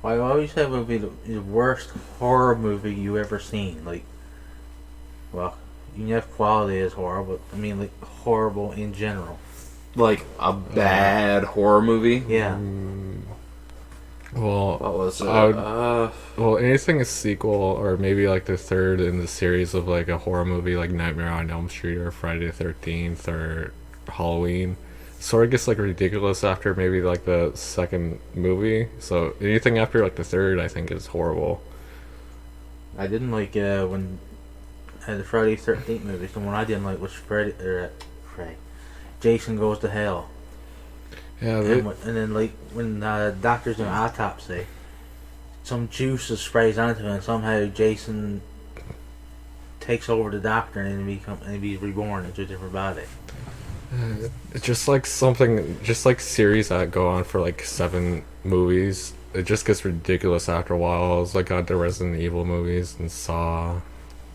I always said would be the worst horror movie you ever seen. Like, well, you can have quality as horror, but I mean, like, horrible in general. Like a bad horror movie. Yeah. Well, What was it? well, anything a sequel or maybe like the third in the series of like a horror movie like Nightmare on Elm Street or Friday the 13th or Halloween sort of gets like ridiculous after maybe like the second movie. So anything after like the third, I think, is horrible. I didn't like when the Friday 13th movies. The one I didn't like was Freddy. Jason Goes to Hell. Yeah, And then, like, when doctors do an autopsy, some juice is sprayed onto him, and somehow Jason takes over the doctor and he's reborn into a different body. it's just like something, just like series that go on for like 7 movies. It just gets ridiculous after a while. It's like got the Resident Evil movies and Saw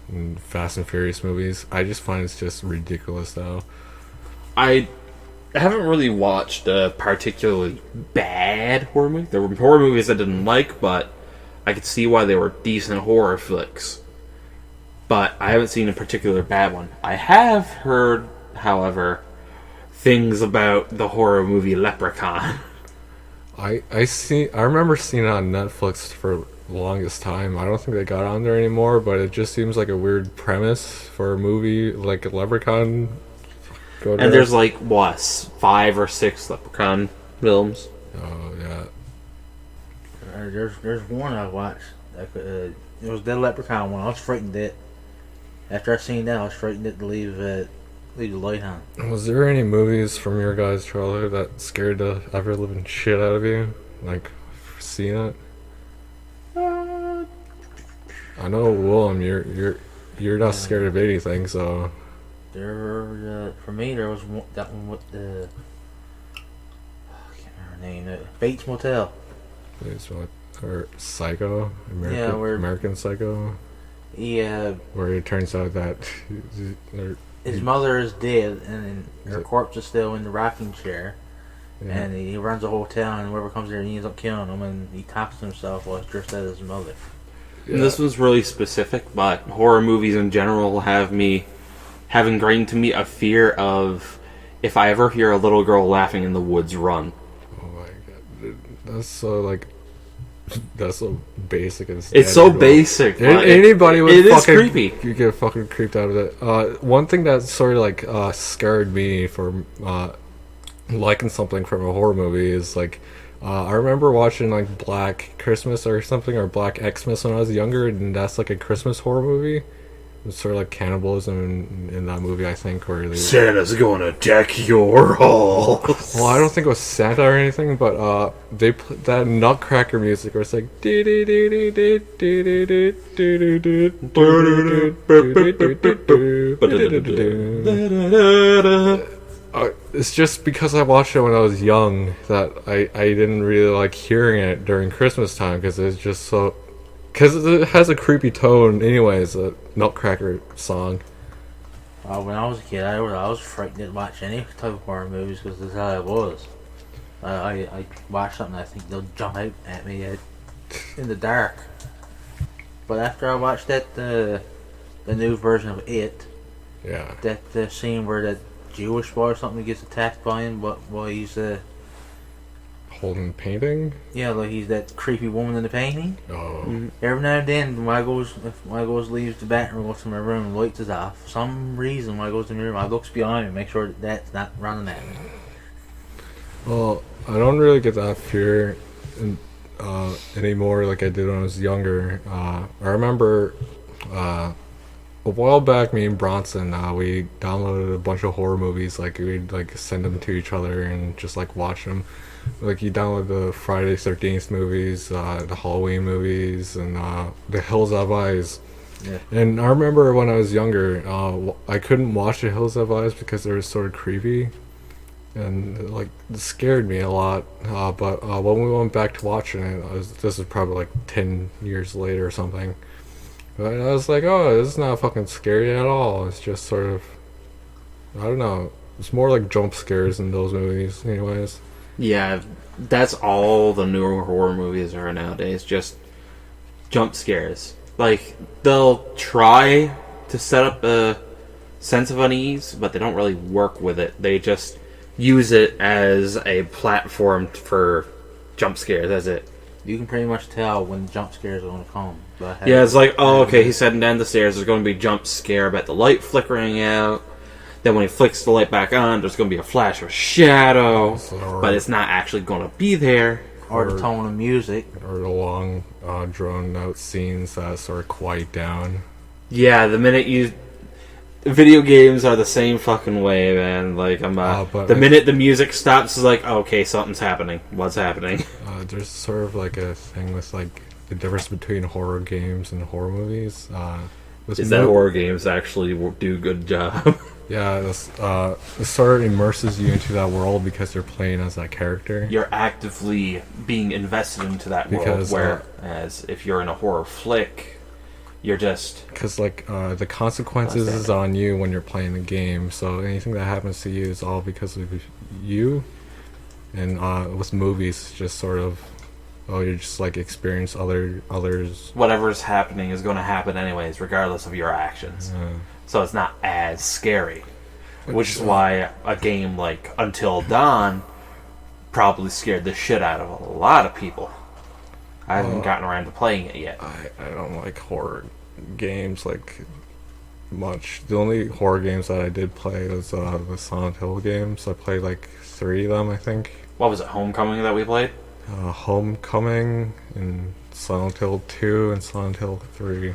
and Fast and Furious movies. I just find it's just ridiculous though. I haven't really watched a particularly bad horror movie. There were horror movies I didn't like, but I could see why they were decent horror flicks. But I haven't seen a particular bad one. I have heard, however, things about the horror movie Leprechaun. I remember seeing it on Netflix for the longest time. I don't think they got on there anymore, but it just seems like a weird premise for a movie like a Leprechaun. And there's like, what, 5 or 6 Leprechaun films? Oh yeah. There's one I watched. It was the Leprechaun one. I was frightened that after I seen that, I was frightened to leave the light on. Was there any movies from your guys' childhood that scared the ever living shit out of you? Like seeing it? I know, Willem, you're not scared of anything, so. For me, there was that one with the I can't remember her name. Bates Motel. Or Psycho, American Psycho. Yeah. Where it turns out that His mother is dead, and her corpse is still in the rocking chair. Yeah. And he runs a hotel, and whoever comes there, he ends up killing him, and he talks to himself while he's dressed as his mother. Yeah. And this was really specific, but horror movies in general have ingrained to me a fear of, if I ever hear a little girl laughing in the woods, run. Oh my god, that's so basic and standard. It's so basic. Anybody would is creepy. You get fucking creeped out of it. One thing that sort of like scared me for liking something from a horror movie is like I remember watching like Black Christmas or something, or Black Xmas when I was younger, and that's like a Christmas horror movie. It's sort of like cannibalism in that movie, I think, where Santa's gonna deck your hall. Well, I don't think it was Santa or anything, but they put that Nutcracker music where it's like it's just because I watched it when I was young that I didn't really like hearing it during Christmas time, because it's just so. Because it has a creepy tone, anyways, a Nutcracker song. When I was a kid, I was frightened to watch any type of horror movies because that's how I was. I watch something, I think they'll jump out at me in the dark. But after I watched that, the new version of It, yeah, that scene where that Jewish boy or something gets attacked by him, while he's holding painting? Yeah, like he's that creepy woman in the painting. Oh. Mm-hmm. Every now and then, when I goes leaves the bathroom, goes to my room, and lights is off. For some reason, when I goes to my room, I looks behind me, make sure that's not running at me. Well, I don't really get that fear anymore like I did when I was younger. I remember a while back, me and Bronson, we downloaded a bunch of horror movies. Like we'd like send them to each other and just like watch them. Like you download the Friday 13th movies, the Halloween movies, and the Hills Have Eyes. Yeah. And I remember when I was younger, I couldn't watch the Hills Have Eyes because they were sort of creepy, and like it scared me a lot. But when we went back to watching it, this is probably like 10 years later or something. But I was like, oh, this is not fucking scary at all. It's just sort of, I don't know. It's more like jump scares in those movies, anyways. Yeah, That's all the newer horror movies are nowadays. Just jump scares. Like, they'll try to set up a sense of unease, but they don't really work with it. They just use it as a platform for jump scares. That's it. You can pretty much tell when the jump scares are going to come. Yeah, it's like, oh, okay, he's heading down the stairs. There's going to be a jump scare about the light flickering out. Then when he flicks the light back on, there's going to be a flash of a shadow. But it's not actually going to be there. Or the tone of music. Or the long, drawn-out scenes that sort of quiet down. Yeah, the minute you... Video games are the same fucking way, man. Like, the minute the music stops, it's like, okay, something's happening. What's happening? There's sort of like a thing with like the difference between horror games and horror movies. Is that horror games actually do a good job? Yeah, it sort of immerses you into that world because you're playing as that character. You're actively being invested into that world, whereas if you're in a horror flick, you're just... Because, like, the consequences is on you when you're playing the game, so anything that happens to you is all because of you. And with movies, it's just sort of... Oh, you just, like, experience others... Whatever's happening is going to happen anyways, regardless of your actions. So it's not as scary. Which is why a game like Until Dawn probably scared the shit out of a lot of people. I haven't gotten around to playing it yet. I don't like horror games, like, much. The only horror games that I did play was the Silent Hill games. I played, like, 3 of them, I think. What was it, Homecoming that we played? Homecoming, and Silent Hill 2, and Silent Hill 3.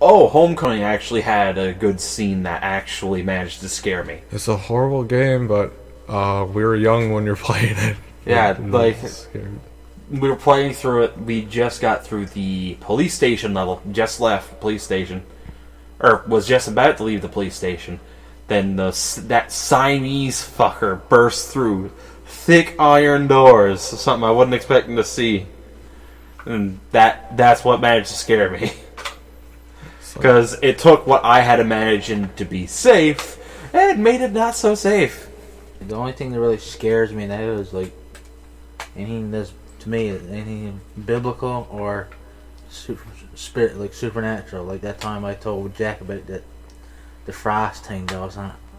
Homecoming actually had a good scene that actually managed to scare me. It's a horrible game, but we were young when you were playing it. Yeah, like, we were playing through it. We just got through the police station level. Just left the police station. Or was just about to leave the police station. Then that Siamese fucker burst through thick iron doors. Something I wasn't expecting to see. And that's what managed to scare me. Because it took what I had imagined to be safe and made it not so safe. The only thing that really scares me now is, like, anything that's, to me, anything biblical or spirit, like supernatural. Like that time I told Jack about the frost thing that was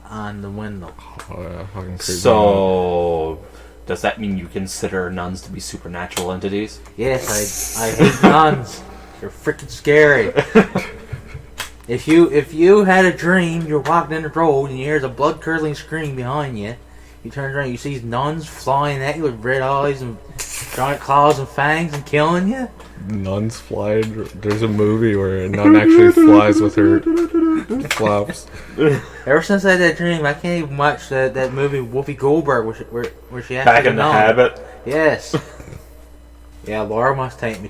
on the window. Oh, yeah, fucking creepy. So, does that mean you consider nuns to be supernatural entities? Yes, I hate nuns. They're freaking scary. If you had a dream, you're walking in the road and you hear a blood-curdling scream behind you, you turn around, you see these nuns flying at you with red eyes and giant claws and fangs and killing you. Nuns fly. There's a movie where a nun actually flies with her flaps. Ever since I had that dream, I can't even watch that movie Whoopi Goldberg where she acted Back in the Habit? Yes. Yeah, Laura must take me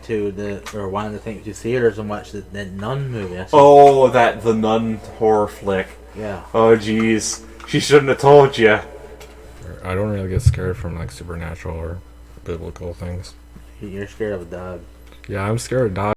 wanted to take me to theaters and watch that Nun movie. The Nun horror flick. Yeah. Oh, jeez. She shouldn't have told you. I don't really get scared from, like, supernatural or biblical things. You're scared of a dog. Yeah, I'm scared of dogs.